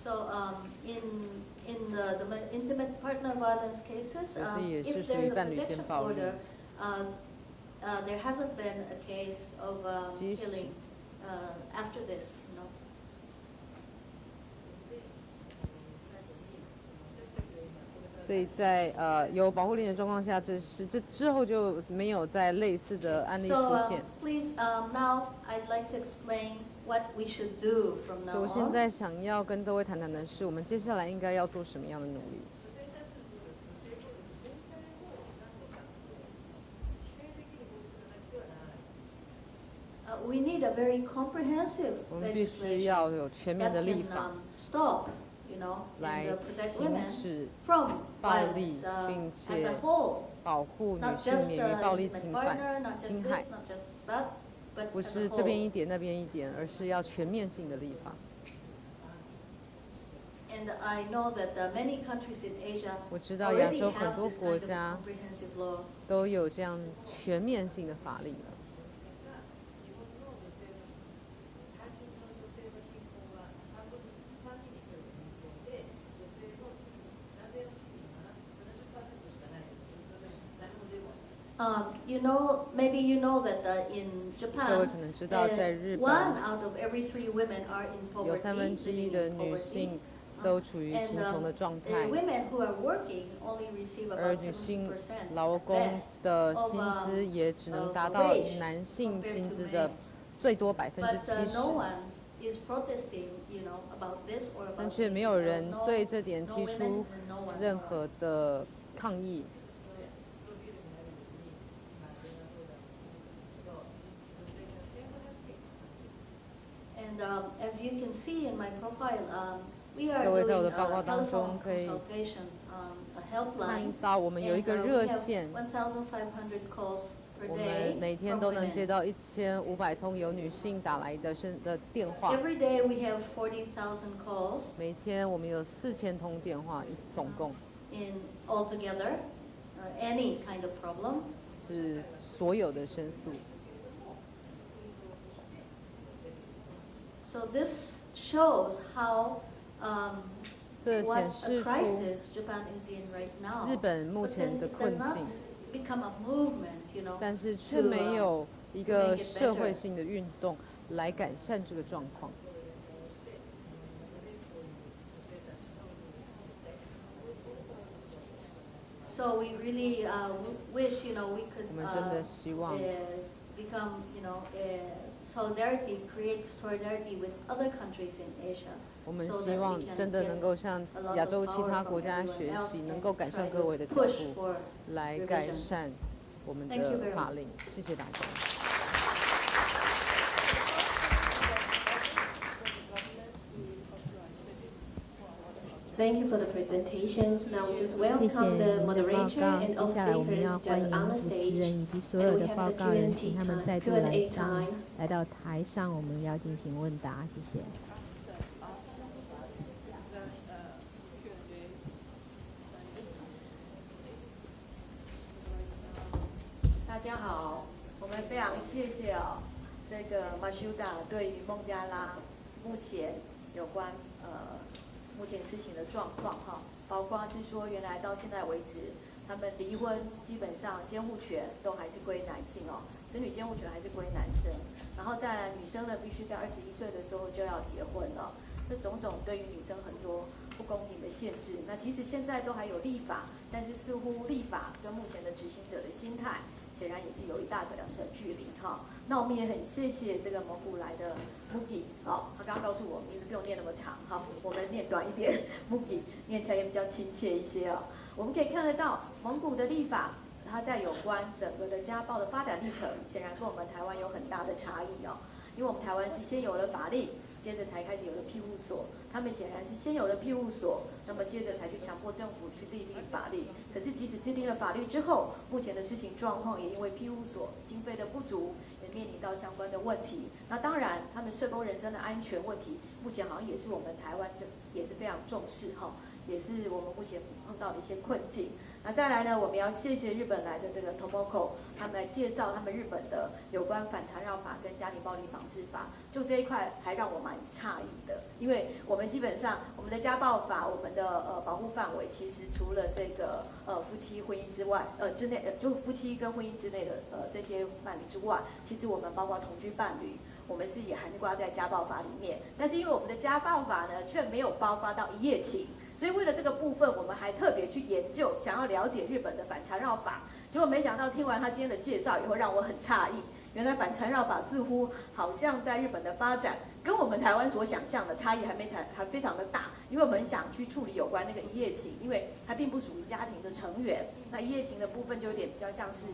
So in the intimate partner violence cases, 可是也是 if 属 there's 于 a 伴侣间 protection 暴力。 order, there hasn't been a case of 即使 killing after this, you know. 所以在有保护令的状况下，这之后就没有再类似的案例出 So 现。 please, now I'd like to explain what we should do from 所以 now 我现 on. 在想要跟各位谈谈的是，我们接下来应该要做什么样的努力。 We need a very comprehensive 我们必须 legislation 要有全面的 that 立 can 法 stop, you know, 来 and protect 停 women 止 from 暴力 violence， 并 as 且 a whole. 保护女 Not 性 just 免于暴力 intimate 侵 partner, not 犯、 just 侵 this, 害， not just that, but 不 as 是 a 这边 whole. 一点那边一点，而是要全面性的立法。 And I know that many countries in Asia 我知道亚 already 洲很 have 多 this 国 kind of 家 comprehensive law. 都有这样全面性的法律了。 You know, maybe you know that in 各位 Japan, 可能知道，在日 1 本 out of every 3 women are in 有 poverty, 1/3 的 living in 女 poverty. 性都处于 And 贫穷的状 the 态， women who are working only receive 而 about 女性 70% 劳 at 工 best 的 of 薪资也只能 of 达 the 到 wage 男性 compared 薪 to 资的 men's. 最多 But 70%。 no one is protesting, you know, about this or 但 about 却没 anything 有 else. 人 No, 对这点 no 提 women 出 and no one. 任何的抗议。 And as you can see in my profile, we are 各位在我 doing 的报告 a 当 telephone 中可以 consultation, a 看 helpline, 到我们有一 and 个 we 热 have 线， 1,500 calls per 我 day 们每天 from 都能 women. 接到1500通由女性打来的电话。 Every day we have 40,000 calls 每天我们有4000通电话，总共 in altogether, any kind of problem. 是所有的申诉。 So this shows how 这 what 显 a 示出 crisis Japan is in right now. 日本目 But 前 then 的 it 困 does not 境， become a movement, you know. 但是却没有一 to 个 make it 社会 better. 性的运动来改善这个状况。 So we really wish, you know, we could 我们真的希望 become, you know, solidarity, create solidarity with other countries in Asia. 我们 so 希 that 望 we can 真的 get 能够向 a lot 亚 of 洲其 power 他 from 国家 everyone 学 else 习， and 能够赶上 try 各位 to 的脚 push 步， for 来 revision. 改善我们 Thank you 的 very 法 much. 令。谢谢大家。 Thank you for the presentation. Now we just 谢谢 welcome 您 the 的报 moderator 告。 and all 接下来我们 speakers 要欢 on 迎 the 主持 stage. 人以及所 And 有 we 的 have 报 the 告人， Q&A 请他们 time, 再度 Q&A 来上 time. 来到台上，我们要进行问答。谢谢。大家好，我们非常谢谢这个马修达对于孟加拉目前有关目前事情的状况包括是说原来到现在为止，他们离婚基本上监护权都还是归男性子女监护权还是归男生，然后再来女生呢必须在21岁的时候就要结婚了，这种种对于女生很多不公平的限制。那即使现在都还有立法，但是似乎立法跟目前的执行者的心态显然也是有一大段的距离那我们也很谢谢这个蒙古来的 Mugi 他刚刚告诉我名字不用念那么长我们念短一点，Mugi 念起来也比较亲切一些我们可以看得到蒙古的立法，它在有关整个的家暴的发展历程，显然跟我们台湾有很大的差异因为我们台湾是先有了法律，接着才开始有了庇护所，他们显然是先有了庇护所，那么接着才去强迫政府去订立法律。可是即使制定了法律之后，目前的事情状况也因为庇护所经费的不足，也面临到相关的问题。那当然，他们社工人身的安全问题，目前好像也是我们台湾也是非常重视也是我们目前碰到的一些困境。那再来呢，我们要谢谢日本来的这个 Tomoko， 他们来介绍他们日本的有关反缠绕法跟家庭暴力防治法，就这一块还让我蛮诧异的，因为我们基本上我们的家暴法，我们的保护范围其实除了这个夫妻婚姻之外，之内就夫妻跟婚姻之内的这些伴侣之外，其实我们包括同居伴侣。我们是也涵盖在家暴法里面，但是因为我们的家暴法呢，却没有包括到一夜情，所以为了这个部分，我们还特别去研究，想要了解日本的反缠绕法。结果没想到听完他今天的介绍以后，让我很诧异，原来反缠绕法似乎好像在日本的发展，跟我们台湾所想象的差异还非常的大。因为我们很想去处理有关那个一夜情，因为它并不属于家庭的成员。那一夜情的部分就有点比较像是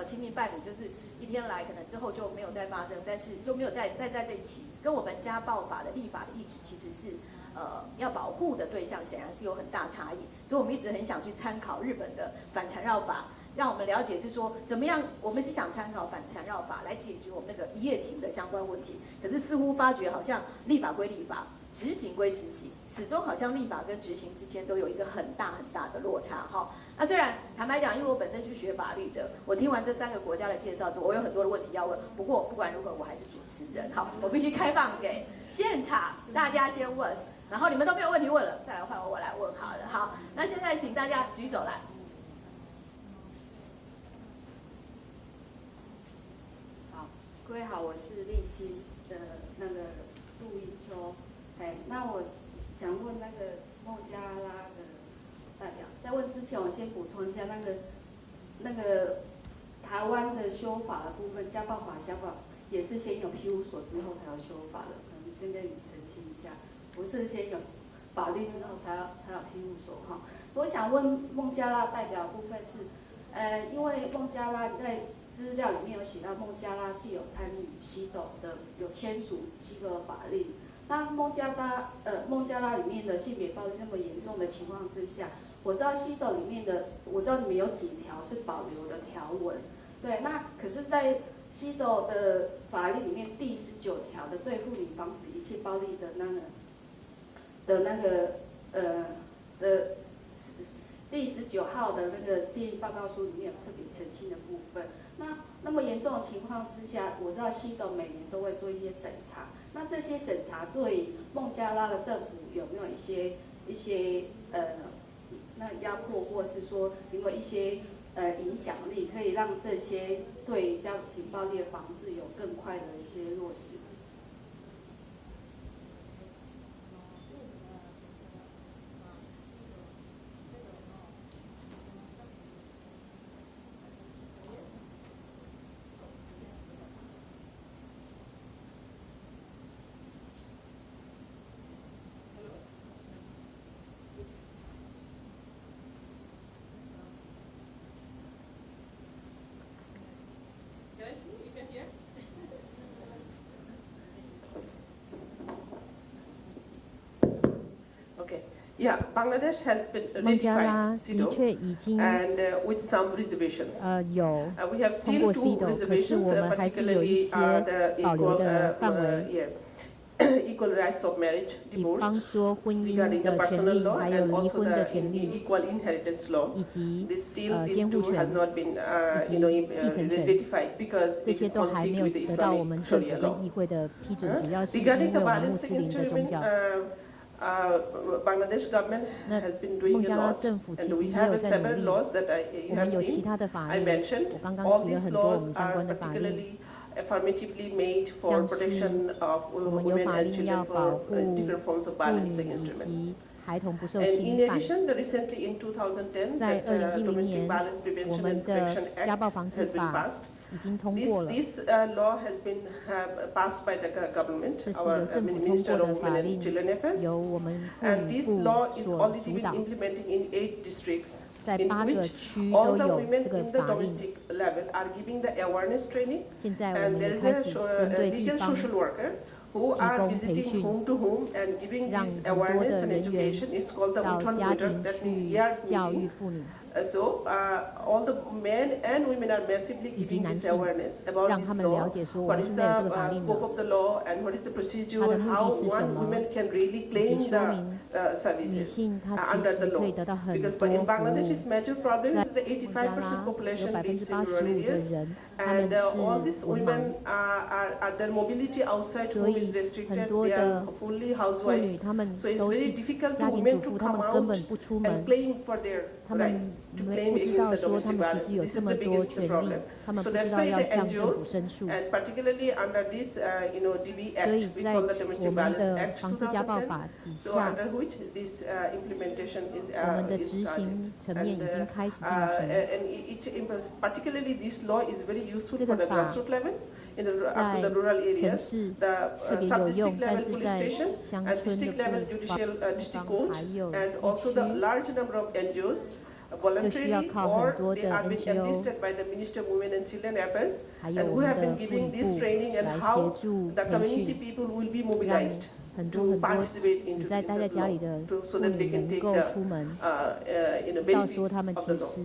亲密伴侣，就是一天来可能之后就没有再发生，但是就没有再在这一起，跟我们家暴法的立法的意志其实是要保护的对象，显然是有很大差异。所以我们一直很想去参考日本的反缠绕法。让我们了解是说怎么样，我们是想参考反缠绕法来解决我们那个一夜情的相关问题，可是似乎发觉好像立法归立法，执行归执行，始终好像立法跟执行之间都有一个很大的落差哈。那虽然坦白讲，因为我本身去学法律的，我听完这3个国家的介绍之后，我有很多的问题要问。不过不管如何，我还是主持人，好，我必须开放给现场大家先问，然后你们都没有问题问了，再来换我来问好了。好，那现在请大家举手来。各位好，我是立新的那个杜英秋，那我想问那个孟加拉的代表，在问之前，我先补充一下那个台湾的修法的部分，家暴法、家暴也是先有庇护所之后才有修法的，可能先跟你澄清一下，不是先有法律之后才有庇护所哈。我想问孟加拉代表的部分是，因为孟加拉在资料里面有写到孟加拉是有参与西斗的，有签署西斗的法令。那孟加拉里面的性别暴力那么严重的情况之下，我知道西斗里面的，我知道你们有几条是保留的条文，对，那可是，在西斗的法律里面第19条的对妇女防止一切暴力的第19号的那个建议报告书里面有特别澄清的部分。那么严重的情况之下，我知道西斗每年都会做一些审查。那这些审查对孟加拉的政府有没有一些那压迫，或是说有没有一些影响力，可以让这些对家庭暴力的防治有更快的一些落实？Yeah, Bangladesh has been 孟加拉 ratified 的 CEDAW 确已经 and with some reservations. 有 We have 通 still 过 two CEDAW，可是 reservations, 我们还是有一 particularly 些 the 保留的范围， equal rights of marriage, 比方 divorce, 说婚姻 regarding the 的权 personal 利， law 还有 and 离 also 婚的 the 权利， equal inheritance law. 以及 Still, these 监护 two has 权， not been 以及继承权， ratified because 这 it 些 is 都还没 conflict 有 with the 得到我 Islamic 们政府 Sharia 跟 law. 议会的批准，主要是因 Regarding 为 the 我们穆 violence 斯林 against 的宗 women, 教。 Bangladesh government 那 has been doing 孟 a 加拉 lot, 政府其 and 实 we 也 have 有在努 several 力。 laws that you 我 have 们有其 seen. 他的法 I 令， mentioned 我刚刚 all 提了 these 很多我 laws 们相 are 关的法令， particularly affirmatively made for 像是 protection of 我们有 women 法 and 令要 children 保 for 护 different forms of 妇 violence 女 against 以 women. 及孩童不受 And 侵 in 犯。 addition, recently in 2010, 在 that 2010 Domestic 年， Violence 我 Prevention 们 and 的 Protection 家暴 Act 防治 has been 法 passed. 已经通过了， This law has been passed by the government, 这是 our 由政府通 Minister 过 of 的法 Women 令 and Children Affairs. 由我们妇 And 女 this 部 law is 所 already 主 been 导， implementing in 8 districts, 在 in 8个 which 区 all 都 the 有 women 这个 in the 法令。 domestic level are giving the awareness training, 现在我 and 们 there 也 is 开 a 始针对地 legal 方 social worker who 提 are 供培 visiting 训， home to home and giving 让 this 很多 awareness 的 and 人员 education. It's called the 到 Uthan 家 Budak, 庭 that means 去 ER 教育 meeting. 妇女。So all the men and women are massively 以及 giving 男 this 性， awareness about 让 this 他们了 law, 解说我 what 们 is 现 the 在有这个法令 scope 了， of the law, and what is the 它的 procedure, 目的 how 是什 one 么， woman can really 以及 claim 说 the 明女 services 性她其 under 实 the 可以 law. 得到很 Because 多 in 服务。 Bangladesh's major problem 在 is the 孟加 85% 拉有 population 85% lives in rural 的 areas, 人，他们 and 是 all these 文盲， women their mobility outside 所 home is 以很 restricted. 多 They 的 are fully 妇 housewives. 女她们 So it's 都 very 是 difficult 家 for 庭 women 主 to 妇，她 come 们根 out 本不出 and 门， claim for their 她们 rights, to 不 claim 知道 against the 说她 domestic 们其 violence. 实有 This 这 is 么 the 多 biggest 权利 problem.，她们 So 不知 that's 道 why 要 the 向政府 NGOs, 申诉。 and particularly under this, DB 所以 Act, we 在 call the 我 Domestic 们 Violence 的 Act 防治家暴 2010. 法底 So 下， under which this implementation is 我们的 is 执 started. 行层面已 And 经开始进 and 行。 particularly this law is very useful 这 for 个 the 法 grassroots level. In the, up to 在 the rural 城 areas, 市 the 特别有 sub-district 用，但 level 是 police 在 station 乡 and 村的 district level 部 judicial 地 district 方 court, 还有 and 地 also the 区， large number of NGOs 就需要 voluntarily 靠 or 很多 they 的 are being NGO， enlisted by the Minister of Women and Children Affairs, 还有 and 我 who 们 have 的 been 妇女 giving this 部 training and 来协 how 助 the 培 community 训， people will be 让 mobilized 很多 to 很多 participate 只 into 在待在 the 家 law, 里的 so 妇 that 女 they can 能 take 够 the 出门， benefits 到说他们 of 其 the law. 实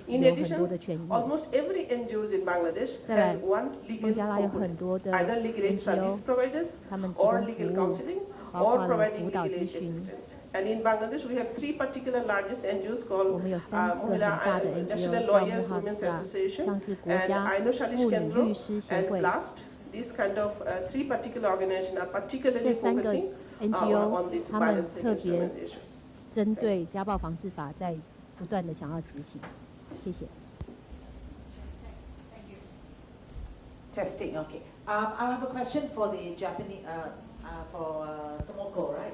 In 有很 addition, 多的权益。 almost every NGOs in Bangladesh 再来 has one legal 孟加拉有很 component, 多的 either legal aid service NGO， providers 他们提 or 供 legal 服务， counseling 包 or 括了 providing 辅导 legal 咨 aid 询。 assistance. And in Bangladesh, we have three particular largest NGOs 我 called 们有3个很大的 National NGO，叫穆 Lawyers 哈 Women's 萨， Association 像是国 and 家 Endo Shalish 妇女 Kendro 律师协 and 会。 BLAST. These kind of three particular organizations are 这 particularly 3个 focusing NGO， on these 他们 violence 特 against 别 women issues. 针对家暴防治法在不断的想要执行。谢谢。Testing, okay. I have a question for the Japanese, for Tomoko, right?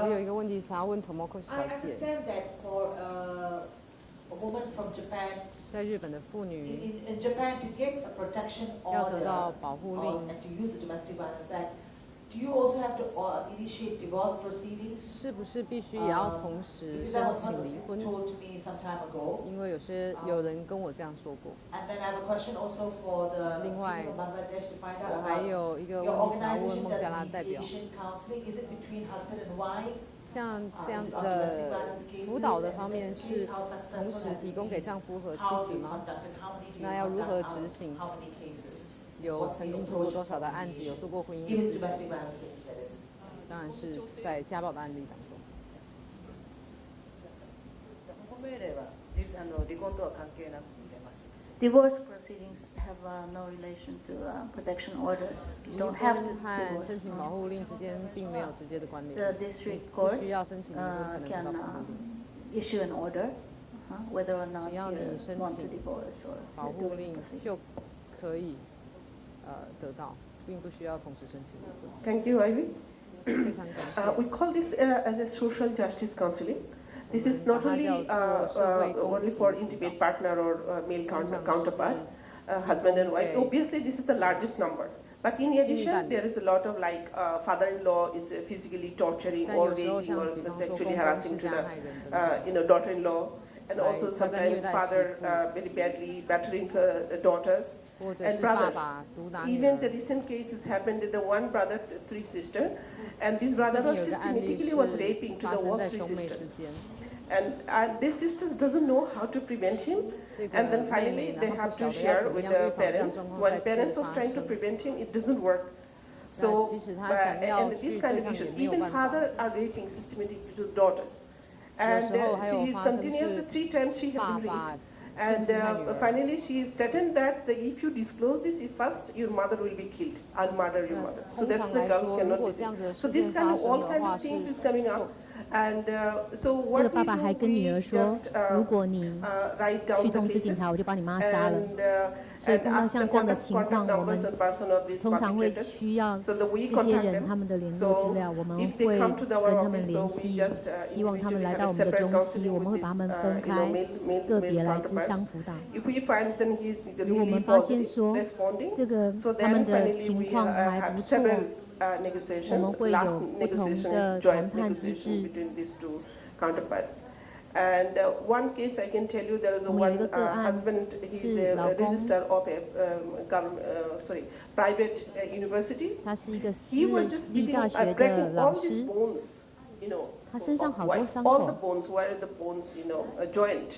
我有一个问题想要问 Tomoko 小 I 姐， understand that for a woman from Japan, 在日本的妇女 in Japan to get a protection 要得 order 到保护 or, 令， and to use the Domestic Violence Act, do you also have to initiate divorce proceedings? 是不是必须也要同时 Because 申 that was 请 what 离 was 婚？ told to me some time ago. 因为有人跟我这样说过。 And then I have a question also for the 另外 Speaker of Bangladesh to find 我 out 还 about 有一个 your 问题想要问 organization 孟加拉 does 代表， mediation counseling. Is it between husband and wife? 像这样 Is 子 it on 的 domestic violence cases? 辅导的 And 方 if 面 that's the 是 case, how 同 successful 时 has 提 it 供给 been? 丈夫和妻 How 子 do you 吗？ conduct it? How many do you 那要如何 conduct? 执行？ How many cases? 有 What's 曾 the 经做过 approach 多少的 for 案子？有 mediation? 做过婚姻 If 的 it's 咨询 domestic violence cases, that is. 当然是在家暴的案例当中。保護命令は離婚とは関係なく出ます。 Divorce proceedings have no relation to protection orders. You 离 don't 婚 have to 和申 divorce. 请保护令之间并没有直接的关联。 The district 不 court 需要申请离婚才能 can 得到保护令。 issue an order whether or not 只要 you 你申 want to 请 divorce or 保 do 护 the 令 proceeding. 就可以得到，并不需要同时申请离婚。 Thank you, Ivy. 非常感谢。 We call this as a social justice counseling. This is not only only for intimate partner or male counterpart, husband and wife. Obviously, this is the largest number. But in addition, there is a lot of like father-in-law is physically torturing or raping or sexually harassing to the daughter-in-law, and also sometimes father very badly battering her daughters and brothers. Even the recent cases happened with the one brother, three sisters, and this brother was systematically was raping to the all three sisters. And these sisters doesn't know how to prevent him, and then finally they have to share with the parents. When parents was trying to prevent him, it doesn't work. So, and these kind of issues, even father are raping systematically to daughters. And she is continuously 3 times she has been raped. And finally she is threatened that if you disclose this, first your mother will be killed. I'll murder your mother. So that's the girls cannot be seen. So this kind of all kind of things is coming up. And so 这 what 个爸 we 爸还 do, 跟女 we 儿说 just， 如果你 write down 去 the 通知警 cases 察，我就把你妈杀了。 所以 and 碰到 ask 像 the 这样的 contact 情况，我们 person of these 通常会 perpetrators. 需要 So that we 这些 contact 人他 them. 们的联络 So 资料，我们 if 会 they 跟 come to our 他们 office, 联 so we 系， just 希望他们 individually 来 have 到 a 我们的 separate 中心， counseling 我们 with 会把他 these 们分开， male 个别来智 counterparts. 商辅导。 If we find then he is 如果我 really 们发现 positive 说 responding, 这个 so 他们 then 的 finally 情 we 况还 have 不错， several 我们 negotiations. 会有 Last 不同 negotiation 的 is joint 谈判机 negotiation 制。 between these two counterparts. And one case I can tell you, there was 我们有 one 一个个案 husband, he's 是 a 老公， registrar of a private university. 他是一个 He was 私 just 立 beating, 大学的 breaking 老 all these 师， bones, you know, 他身上好多 why- 伤 all the 口， bones, where the bones, joint,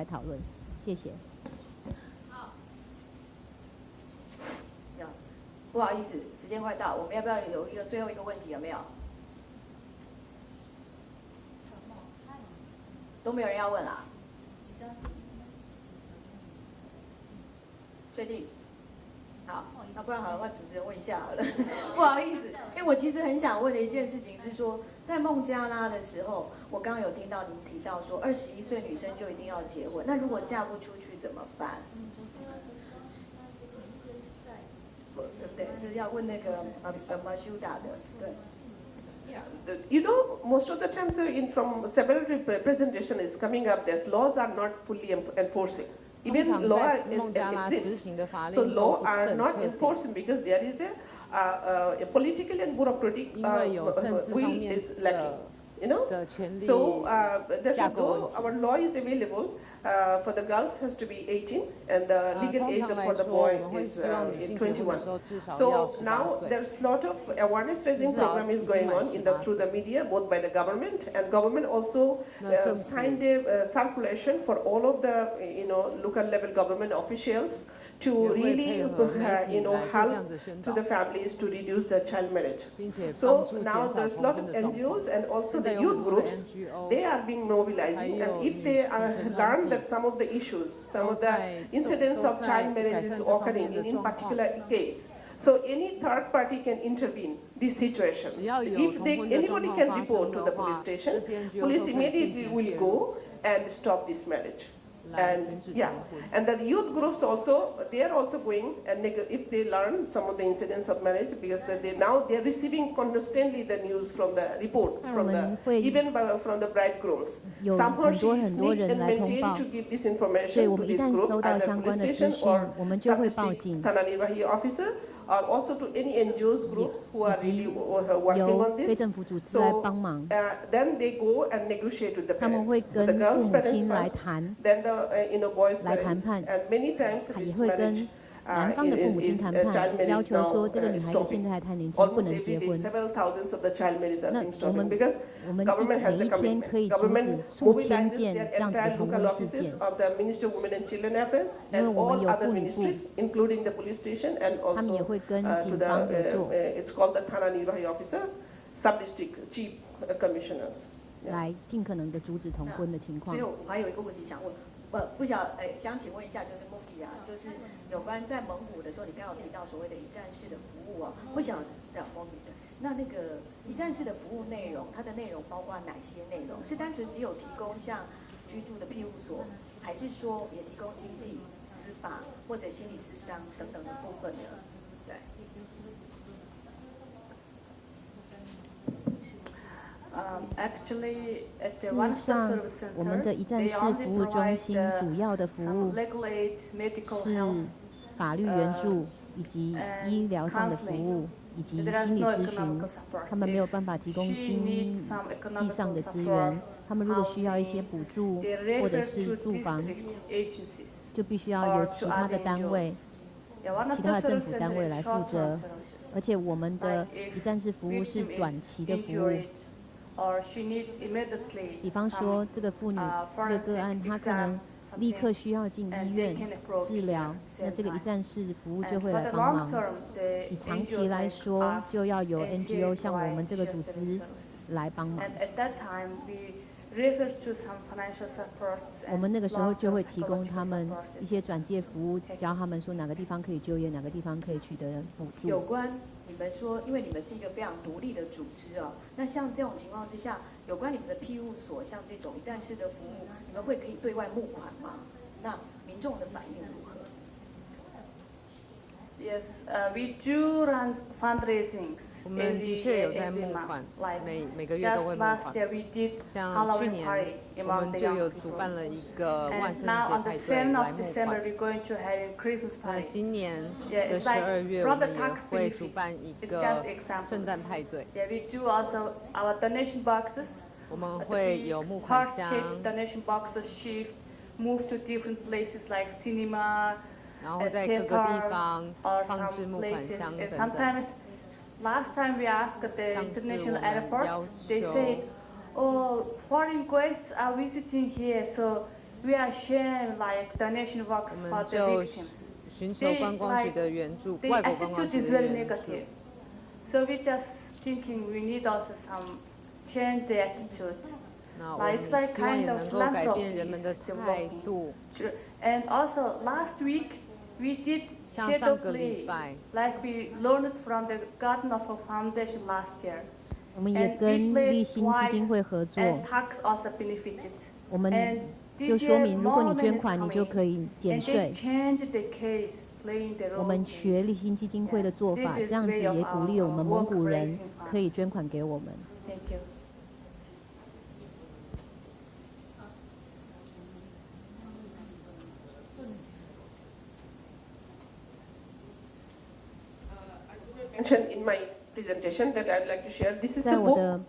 来讨论。谢谢。不好意思，时间快到，我们要不要有一个最后一个问题？有没有？都没有人要问啦？确定？好，那不然好了，换主持人问一下好了。不好意思，因为我其实很想问的一件事情是说，在孟加拉的时候，我刚刚有听到您提到说，21岁女生就一定要结婚，那如果嫁不出去怎么办？对，这要问那个Mashuda 的，对。Yeah, you know, most of the times from several representation is coming up that laws are not fully enforcing. Even law exists, so law are not enforcing because there is a political and bureaucratic will is lacking. You know, so though our law is available, For the girls has to be 18, and the legal age for the boy is 21. So now there's a lot of awareness raising program is going on through the media, both by the government, and government also signed a circulation for all of the local level government officials to really help to the families to reduce the child marriage. So now there's a lot of NGOs and also the youth groups, they are being mobilizing, and if they learn that some of the issues, some of the incidents of child marriage is occurring in particular case, so any third party can intervene these situations. If anybody can report to the police station, police immediately will go and stop this marriage. And and the youth groups also, they are also going, and if they learn some of the incidents of marriage, because they're receiving constantly the news from the report from even from the bridegrooms. Somehow she is and maintained to give this information to this group at the police station or sub-district Thana Nirvahi officer, or also to any NGOs groups who are really working on this. So then they go and negotiate with the parents. The girls' parents first, then the boys' parents, and many times this marriage child marriage now stopping. Almost every day, several thousands of the child marriages are being stopped because government has the commitment. Government mobilizes their entire local offices of the Ministry of Women and Children Affairs and all other ministries, including the police station and also to the it's called the Thana Nirvahi officer, sub-district chief commissioners. 来尽可能的阻止同婚的情况。所以我还有一个问题想问，想请问一下，就是 Muki 啊，就是有关在蒙古的时候，你刚刚有提到所谓的一站式的服务啊，不晓得 Muki 的那个一站式的服务内容，它的内容包括哪些内容？是单纯只有提供像居住的庇护所，还是说也提供经济、司法或者心理咨商等等的部分呢？对。Actually, at the 事 one 实 stop 上 service，我们的一 centers, 站 they 式 only 服务中心 provide 主要的服 some 务 legal aid, medical 是 help, 法律援助以及医疗上的服务以及心理咨询。他们没有办法提供经济上的资源，他们如果需要一些补助或者是住房，就必须要由其他的单位、其他的政府单位来负责。而且我们的一站式服务是短期的服务。比方说，这个妇女这个个案，她可能立刻需要进医院治疗，那这个一站式服务就会来帮忙。以长期来说，就要由 NGO 像我们这个组织来帮忙。我们那个时候就会提供他们一些转介服务，教他们说哪个地方可以就业，哪个地方可以取得补助。有关你们说，因为你们是一个非常独立的组织哦，那像这种情况之下，有关你们的庇护所，像这种一站式的服务，你们可以对外募款吗？那民众的反应如何？ Yes, we do run fundraisings 我们的确有在募款，每个月都会募款。像去年我们就有主办了一个万圣节派对来募款。那今年的12月我们也会主办一个圣诞派对。我们会有募款箱。 然后在各个地方放置募款箱等等。 Last time we asked the international airports, they said, "Oh, foreign guests are visiting here, so we are sharing like donation box for the victims." 寻求观光局的援助， The 外国观光 attitude 局 is 的 very 援助。 negative. So we just thinking we need also some change the attitude. 那我们希望也能够改变人们的态度。 And also last week we did shadow play, like we learned from the Garden of a Foundation last year. 我们也跟立新基金会合作。 And tax also benefited. 我们就说明，如果你捐款，你就可以减税。我们学立新基金会的做法，这样子也鼓励我们蒙古人可以捐款给我们。 Thank you. Mentioned in my presentation that I would like to share. This is 在 the 我的 book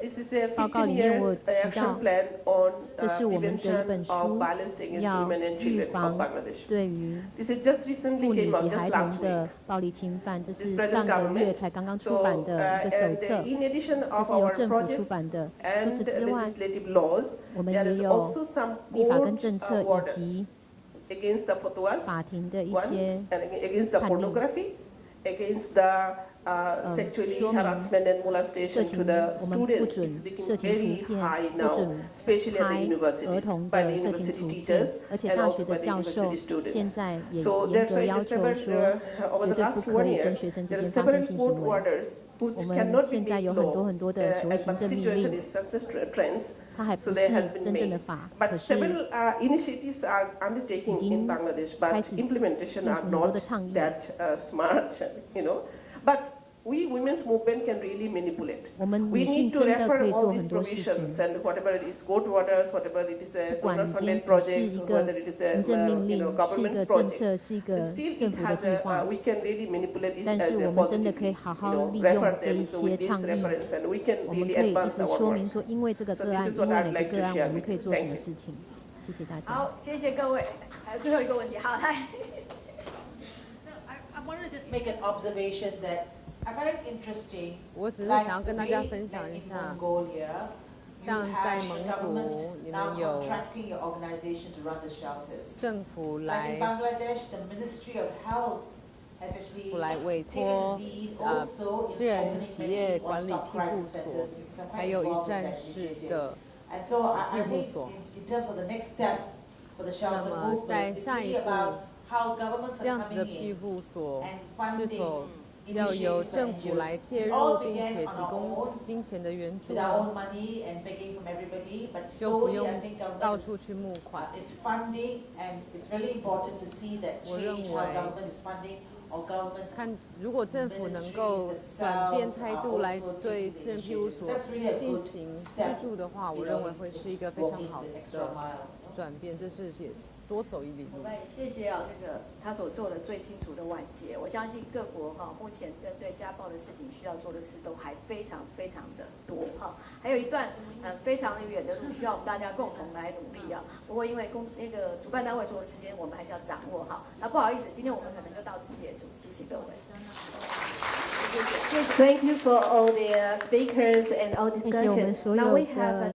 This is a 报告 15里面我有 years 提 action 到， plan on 这是我们的一 prevention 本 of 书， violence against 要 women and 预 children of 防 Bangladesh. 对于 This is just 妇 recently 女 came out 及 just 孩 last 童 week. 的暴力侵犯，这 This 是 present 上个月 government. 才刚刚出 So 版的一个手 and 册， in addition 这 of 是由 our 政府出 projects 版的。除 and 此之外， legislative laws, 我们 there 也 is 有 also some 立法跟 court 政策以 orders 及 against the fatwas, 法庭的一 one, 些 and against the 判例。 pornography, against the sexually 说明 harassment and 色 molestation 情 to the 我们不 students 准 is becoming 色情 very 图片， high 不 now, 准 especially at 拍 the 儿 universities, 童 by 的 the 色情 university 图片 teachers，而且 and 大 also 学 by 的 the 教授 university 现 students. 在也 So 严 there's 格要 like 求 several 说， over 绝 the 对不 last 可 1以 year, 跟学生之 there are 间发生 several 性 court 行为。 orders 我 which 们 cannot be 现在有 made 很多 law, 很多的所谓 but 行 the 政命 situation 令， is such a trends, 它还 so 不 there 是 has been 真正的 made. 法， But 可是 several initiatives are undertaken 已 in 经 Bangladesh, 开 but 始 implementation 进 are 行很多 not 的倡议。 that smart, you know. But we women's movement can really manipulate. 我们 We 女性 need to 真的可 refer 以 all 做 these 很多事情， provisions and whatever it is court orders, whatever it is 不管 donor 已经 funded 只是 projects, 一 or 个 whether it is 行政命 you 令， know 是一 government's 个政 project. 策，是一个 Still, 政 it 府的 has 计划 we can really manipulate this 但 as 是 a 我们真的可以 positively, 好 you 好 know, 利 refer 用这 them 一 so 些 with 倡 this 议， reference, and we can 我们 really 可以一 advance 直 our 说 work. 明说，因为这个 So 个 this 案， is 因 what 为 I'd 哪个 like to 个案， share 我们 with 可以 you. 做什 Thank 么 you. 事情？谢谢大家。好，谢谢各位。还有最后一个问题，好，来。I wanted to just make an observation that I find it interesting. 我只是 Like 想要跟 the 大家 way 分享 like 一 in 下， Mongolia, you 像在 have 蒙 the 古 government 你 now 们有 contracting your organization to run the shelters. 政府 Like in 来 Bangladesh, the Ministry of Health has actually 来委 taken 托 lead 私 also 人 in 企 opening 业 many 管理 one-stop 庇护 crisis 所， centers. Because I'm 还 quite 有一 involved in 站 that 式 initiative. 的 And so I 庇护 think 所。 in terms of the next steps for the shelter 那么 movement, 在 it's 下一 really 步， about how governments 这 are 样子的 coming 庇 in 护所 and 是 funding 否要由 initiatives 政 and 府来 NGOs. 介 We 入， all 并 began 且 on 提 our 供 own 金钱的援助 with our 呢？ own money and begging from everybody, but 就不 slowly 用 I think 到 government 处去募款。 is funding, and it's really important to see that 我 change 认 how 为 government is funding or government 看，如果政府能够转变态度来对私人庇护所进行资助的话，我认为会是一个非常好的转变，这是也多走一里路。我们也谢谢啊，这个他所做的最清楚的晚节。我相信各国哈，目前针对家暴的事情需要做的事都还非常非常的多哈，还有一段非常远的路需要我们大家共同来努力啊。不过因为那个主办单位说时间我们还是要掌握哈，那不好意思，今天我们可能就到此结束，谢谢各位。Thank you for all the speakers and all 谢谢我们 discussion. 所 Now 有 we have 的